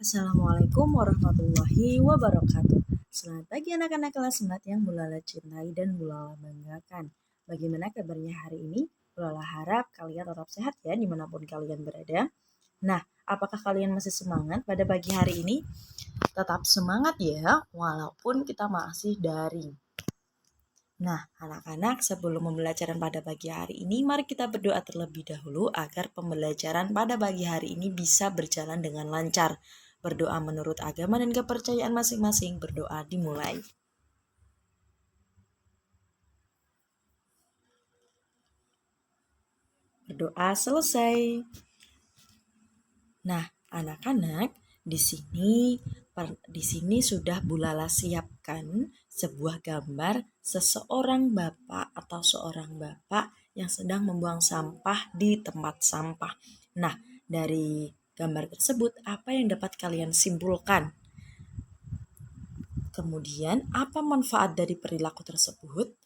Assalamualaikum warahmatullahi wabarakatuh. Selamat pagi anak-anak kelas 4 yang Bulala cintai dan Bulala banggakan. Bagaimana kabarnya hari ini? Bulala harap kalian tetap sehat ya dimanapun kalian berada. Nah, apakah kalian masih semangat pada pagi hari ini? Tetap semangat ya, walaupun kita masih daring. Nah, anak-anak, sebelum pembelajaran pada pagi hari ini, mari kita berdoa terlebih dahulu agar pembelajaran pada pagi hari ini bisa berjalan dengan lancar. Berdoa menurut agama dan kepercayaan masing-masing, berdoa dimulai. Berdoa selesai. Nah, anak-anak, di sini sudah Bulala siapkan sebuah gambar seseorang bapak atau seorang bapak yang sedang membuang sampah di tempat sampah. Nah, dari gambar tersebut apa yang dapat kalian simpulkan? Kemudian, apa manfaat dari perilaku tersebut?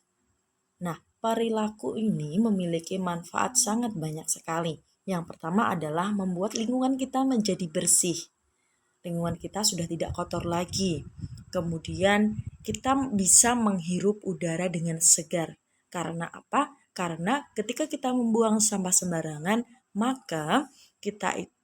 Nah, perilaku ini memiliki manfaat sangat banyak sekali. Yang pertama adalah membuat lingkungan kita menjadi bersih. Lingkungan kita sudah tidak kotor lagi. Kemudian kita bisa menghirup udara dengan segar. Karena apa? Karena ketika kita membuang sampah sembarangan, maka kita itu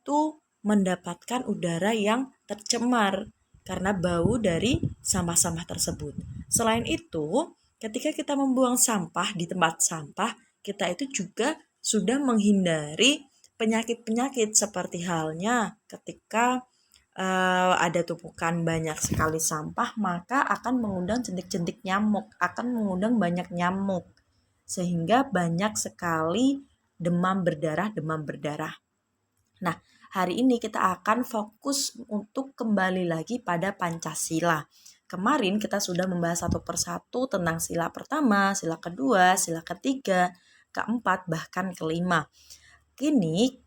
mendapatkan udara yang tercemar karena bau dari sampah-sampah tersebut. Selain itu, ketika kita membuang sampah di tempat sampah, kita itu juga sudah menghindari penyakit-penyakit seperti halnya ketika ada tumpukan banyak sekali sampah, maka akan mengundang jentik-jentik nyamuk, akan mengundang banyak nyamuk, sehingga banyak sekali demam berdarah. Nah, hari ini kita akan fokus untuk kembali lagi pada Pancasila. Kemarin kita sudah membahas satu persatu tentang sila pertama, sila kedua, sila ketiga, keempat, bahkan kelima. Kini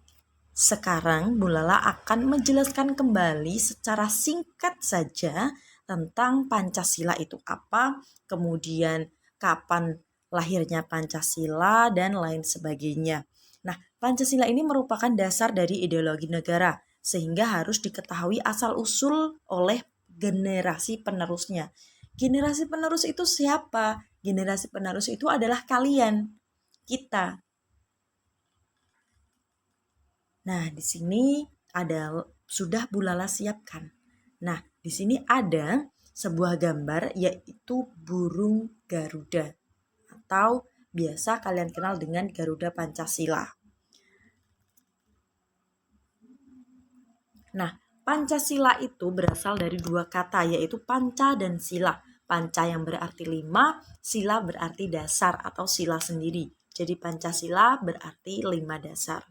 sekarang Bulala akan menjelaskan kembali secara singkat saja tentang Pancasila itu apa, kemudian kapan lahirnya Pancasila, dan lain sebagainya. Nah, Pancasila ini merupakan dasar dari ideologi negara, sehingga harus diketahui asal-usul oleh generasi penerusnya. Generasi penerus itu siapa? Generasi penerus itu adalah kalian, kita. Nah, di sini ada sudah Bulala siapkan. Nah, di sini ada sebuah gambar yaitu burung Garuda atau biasa kalian kenal dengan Garuda Pancasila. Nah, Pancasila itu berasal dari dua kata yaitu panca dan sila. Panca yang berarti 5, sila berarti dasar atau sila sendiri. Jadi Pancasila berarti 5 dasar.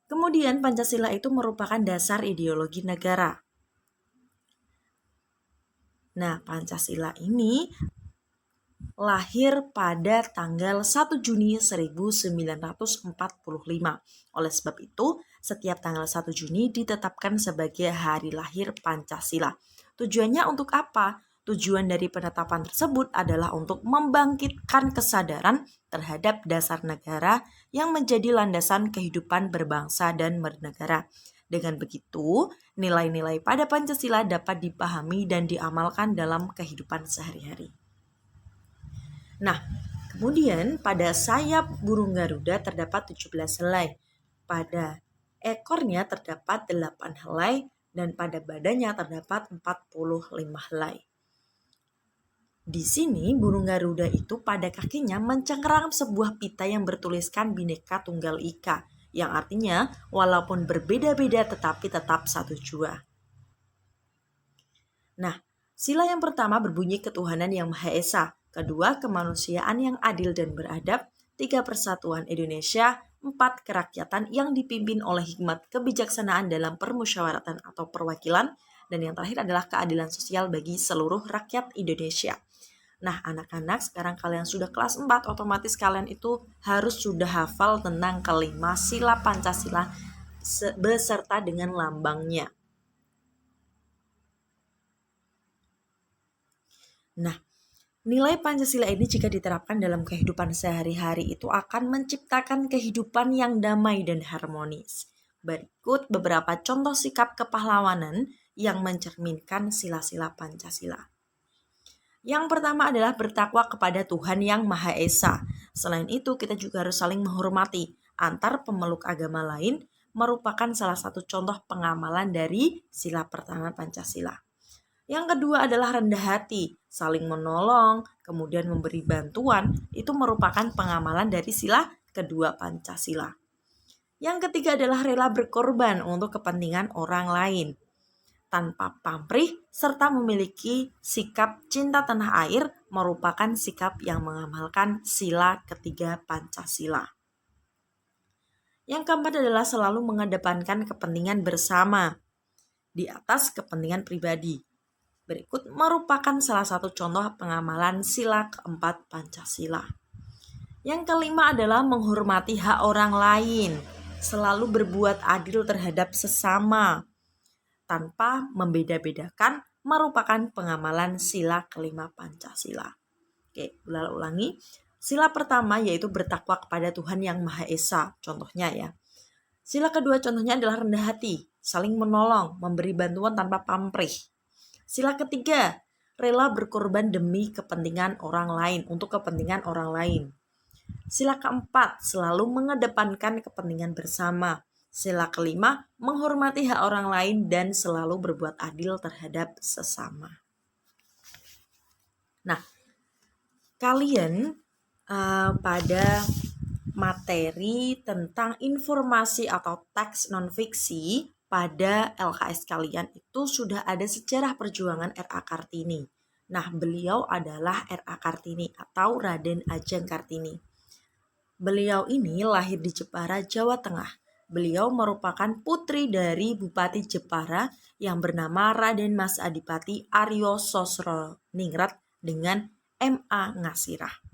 Kemudian Pancasila itu merupakan dasar ideologi negara. Nah, Pancasila ini lahir pada tanggal 1 Juni 1945. Oleh sebab itu, setiap tanggal 1 Juni ditetapkan sebagai hari lahir Pancasila. Tujuannya untuk apa? Tujuan dari penetapan tersebut adalah untuk membangkitkan kesadaran terhadap dasar negara yang menjadi landasan kehidupan berbangsa dan bernegara. Dengan begitu, nilai-nilai pada Pancasila dapat dipahami dan diamalkan dalam kehidupan sehari-hari. Nah, kemudian pada sayap burung Garuda terdapat 17 helai. Pada ekornya terdapat 8 helai dan pada badannya terdapat 45 helai. Di sini burung Garuda itu pada kakinya mencengkeram sebuah pita yang bertuliskan Bhinneka Tunggal Ika, yang artinya walaupun berbeda-beda tetapi tetap satu jua. Nah, sila yang pertama berbunyi ketuhanan yang Maha Esa, kedua kemanusiaan yang adil dan beradab, 3 persatuan Indonesia, 4 kerakyatan yang dipimpin oleh hikmat kebijaksanaan dalam permusyawaratan atau perwakilan, dan yang terakhir adalah keadilan sosial bagi seluruh rakyat Indonesia. Nah, anak-anak, sekarang kalian sudah kelas 4, otomatis kalian itu harus sudah hafal tentang kelima sila Pancasila beserta dengan lambangnya. Nah, nilai Pancasila ini jika diterapkan dalam kehidupan sehari-hari itu akan menciptakan kehidupan yang damai dan harmonis. Berikut beberapa contoh sikap kepahlawanan yang mencerminkan sila-sila Pancasila. Yang pertama adalah bertakwa kepada Tuhan Yang Maha Esa. Selain itu, kita juga harus saling menghormati antar pemeluk agama lain, merupakan salah satu contoh pengamalan dari sila pertama Pancasila. Yang kedua adalah rendah hati, saling menolong, kemudian memberi bantuan, itu merupakan pengamalan dari sila kedua Pancasila. Yang ketiga adalah rela berkorban untuk kepentingan orang lain, tanpa pamrih, serta memiliki sikap cinta tanah air, merupakan sikap yang mengamalkan sila ketiga Pancasila. Yang keempat adalah selalu mengedepankan kepentingan bersama di atas kepentingan pribadi. Berikut merupakan salah satu contoh pengamalan sila keempat Pancasila. Yang kelima adalah menghormati hak orang lain, selalu berbuat adil terhadap sesama, tanpa membeda-bedakan, merupakan pengamalan sila kelima Pancasila. Oke, ulangi. Sila pertama yaitu bertakwa kepada Tuhan Yang Maha Esa, contohnya ya. Sila kedua contohnya adalah rendah hati, saling menolong, memberi bantuan tanpa pamrih. Sila ketiga, rela berkorban demi kepentingan orang lain, untuk kepentingan orang lain. Sila keempat, selalu mengedepankan kepentingan bersama. Sila kelima, menghormati hak orang lain dan selalu berbuat adil terhadap sesama. Nah, kalian pada materi tentang informasi atau teks non-fiksi pada LKS kalian itu sudah ada sejarah perjuangan R.A. Kartini. Nah, beliau adalah R.A. Kartini atau Raden Ajeng Kartini. Beliau ini lahir di Jepara, Jawa Tengah. Beliau merupakan putri dari Bupati Jepara yang bernama Raden Mas Adipati Aryo Sosroningrat dengan M.A. Ngasirah.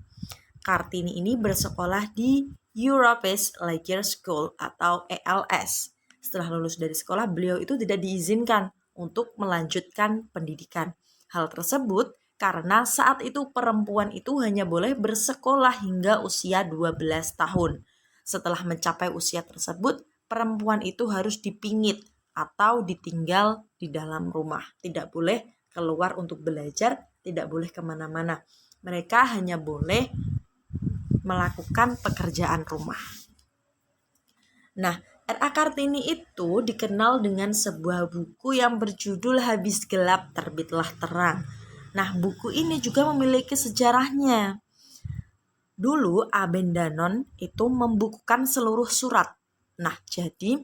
Kartini ini bersekolah di European Leisure School atau ELS. Setelah lulus dari sekolah, beliau itu tidak diizinkan untuk melanjutkan pendidikan. Hal tersebut karena saat itu perempuan itu hanya boleh bersekolah hingga usia 12 tahun. Setelah mencapai usia tersebut, perempuan itu harus dipingit atau ditinggal di dalam rumah. Tidak boleh keluar untuk belajar, tidak boleh kemana-mana. Mereka hanya boleh melakukan pekerjaan rumah. Nah, R.A. Kartini itu dikenal dengan sebuah buku yang berjudul Habis Gelap Terbitlah Terang. Nah, buku ini juga memiliki sejarahnya. Dulu Abendanon itu membukukan seluruh surat. Nah, jadi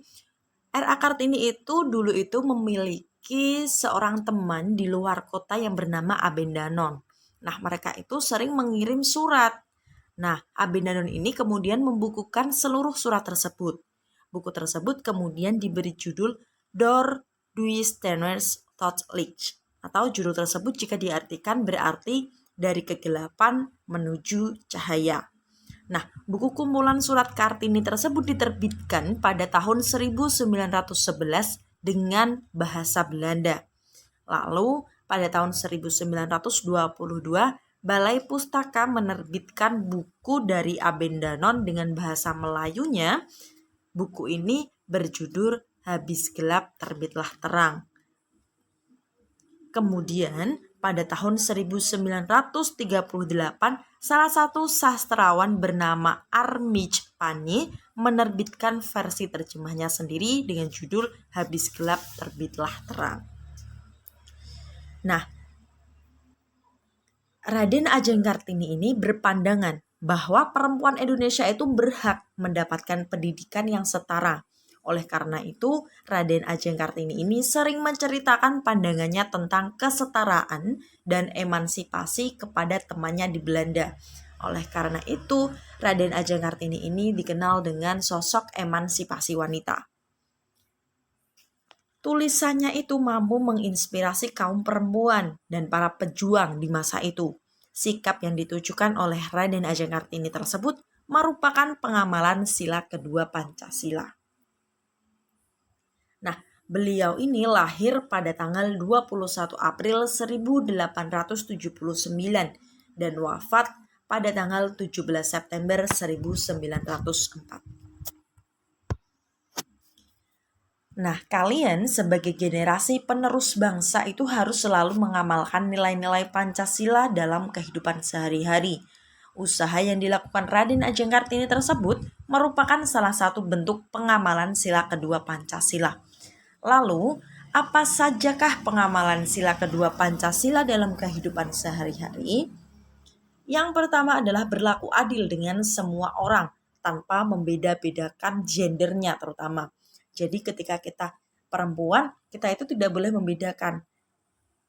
R.A. Kartini itu dulu itu memiliki seorang teman di luar kota yang bernama Abendanon. Nah, mereka itu sering mengirim surat. Nah, Abendanon ini kemudian membukukan seluruh surat tersebut. Buku tersebut kemudian diberi judul Door Duisternes tot Licht, atau judul tersebut jika diartikan berarti dari kegelapan menuju cahaya. Nah, buku kumpulan surat Kartini tersebut diterbitkan pada tahun 1911 dengan bahasa Belanda. Lalu pada tahun 1922 Balai Pustaka menerbitkan buku dari Abendanon dengan bahasa Melayunya. Buku ini berjudul Habis Gelap Terbitlah Terang. Kemudian pada tahun 1938 salah satu sastrawan bernama Armij Pani menerbitkan versi terjemahnya sendiri dengan judul Habis Gelap Terbitlah Terang. Nah, Raden Ajeng Kartini ini berpandangan bahwa perempuan Indonesia itu berhak mendapatkan pendidikan yang setara. Oleh karena itu, Raden Ajeng Kartini ini sering menceritakan pandangannya tentang kesetaraan dan emansipasi kepada temannya di Belanda. Oleh karena itu, Raden Ajeng Kartini ini dikenal dengan sosok emansipasi wanita. Tulisannya itu mampu menginspirasi kaum perempuan dan para pejuang di masa itu. Sikap yang ditujukan oleh Raden Ajeng Kartini tersebut merupakan pengamalan sila kedua Pancasila. Nah, beliau ini lahir pada tanggal 21 April 1879 dan wafat pada tanggal 17 September 1904. Nah, kalian sebagai generasi penerus bangsa itu harus selalu mengamalkan nilai-nilai Pancasila dalam kehidupan sehari-hari. Usaha yang dilakukan Raden Ajeng Kartini tersebut merupakan salah satu bentuk pengamalan sila kedua Pancasila. Lalu, apa sajakah pengamalan sila kedua Pancasila dalam kehidupan sehari-hari? Yang pertama adalah berlaku adil dengan semua orang tanpa membeda-bedakan gendernya terutama. Jadi ketika kita perempuan, kita itu tidak boleh membedakan.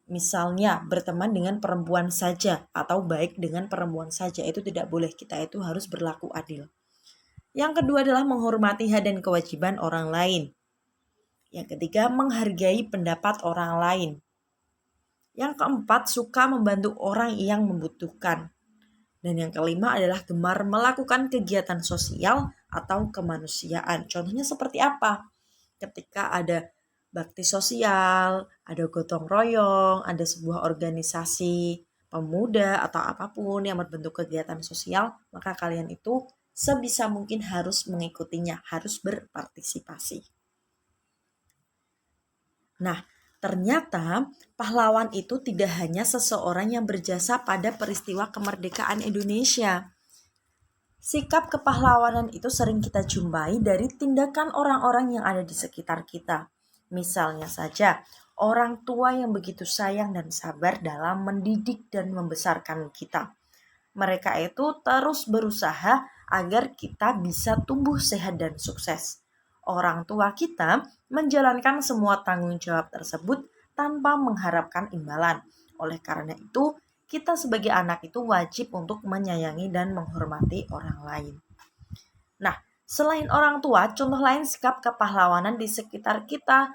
Misalnya berteman dengan perempuan saja atau baik dengan perempuan saja, itu tidak boleh. Kita itu harus berlaku adil. Yang kedua adalah menghormati hak dan kewajiban orang lain. Yang ketiga, menghargai pendapat orang lain. Yang keempat, suka membantu orang yang membutuhkan. Dan yang kelima adalah gemar melakukan kegiatan sosial atau kemanusiaan. Contohnya seperti apa? Ketika ada bakti sosial, ada gotong royong, ada sebuah organisasi pemuda atau apapun yang berbentuk kegiatan sosial, maka kalian itu sebisa mungkin harus mengikutinya, harus berpartisipasi. Nah, ternyata pahlawan itu tidak hanya seseorang yang berjasa pada peristiwa kemerdekaan Indonesia. Sikap kepahlawanan itu sering kita jumpai dari tindakan orang-orang yang ada di sekitar kita. Misalnya saja, orang tua yang begitu sayang dan sabar dalam mendidik dan membesarkan kita. Mereka itu terus berusaha agar kita bisa tumbuh sehat dan sukses. Orang tua kita menjalankan semua tanggung jawab tersebut tanpa mengharapkan imbalan. Oleh karena itu, kita sebagai anak itu wajib untuk menyayangi dan menghormati orang lain. Nah, selain orang tua, contoh lain sikap kepahlawanan di sekitar kita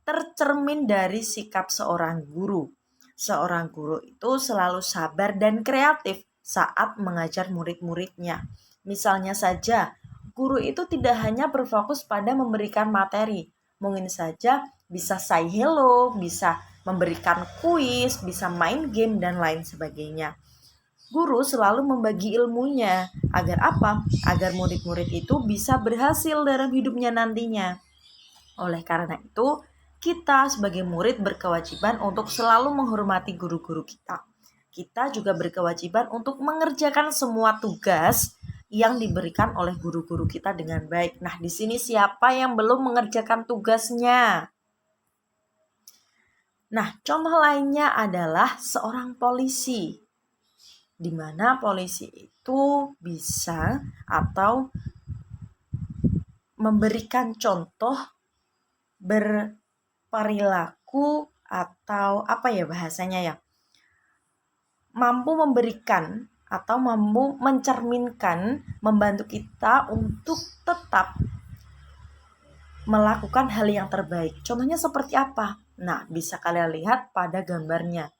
tercermin dari sikap seorang guru. Seorang guru itu selalu sabar dan kreatif saat mengajar murid-muridnya. Misalnya saja, guru itu tidak hanya berfokus pada memberikan materi. Mungkin saja bisa say hello, bisa memberikan kuis, bisa main game, dan lain sebagainya. Guru selalu membagi ilmunya. Agar apa? Agar murid-murid itu bisa berhasil dalam hidupnya nantinya. Oleh karena itu, kita sebagai murid berkewajiban untuk selalu menghormati guru-guru kita. Kita juga berkewajiban untuk mengerjakan semua tugas yang diberikan oleh guru-guru kita dengan baik. Nah, di sini siapa yang belum mengerjakan tugasnya? Nah, contoh lainnya adalah seorang polisi, di mana polisi itu bisa atau memberikan contoh berperilaku atau apa ya bahasanya ya, mampu memberikan atau mampu mencerminkan, membantu kita untuk tetap melakukan hal yang terbaik. Contohnya seperti apa? Nah, bisa kalian lihat pada gambarnya,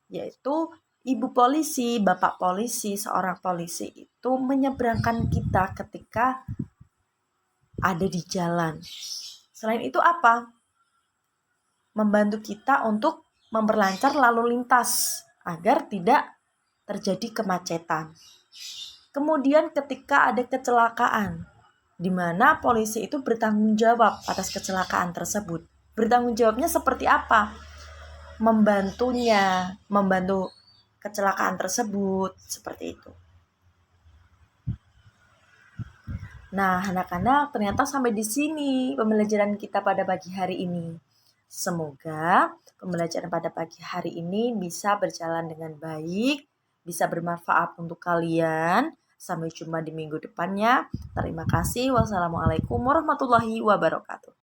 yaitu ibu polisi, bapak polisi, seorang polisi itu menyeberangkan kita ketika ada di jalan. Selain itu apa? Membantu kita untuk memperlancar lalu lintas agar tidak terjadi kemacetan. Kemudian ketika ada kecelakaan, di mana polisi itu bertanggung jawab atas kecelakaan tersebut. Bertanggung jawabnya seperti apa? Membantu kecelakaan tersebut, seperti itu. Nah, anak-anak, ternyata sampai di sini pembelajaran kita pada pagi hari ini. Semoga pembelajaran pada pagi hari ini bisa berjalan dengan baik, bisa bermanfaat untuk kalian. Sampai jumpa di minggu depannya. Terima kasih. Wassalamualaikum warahmatullahi wabarakatuh.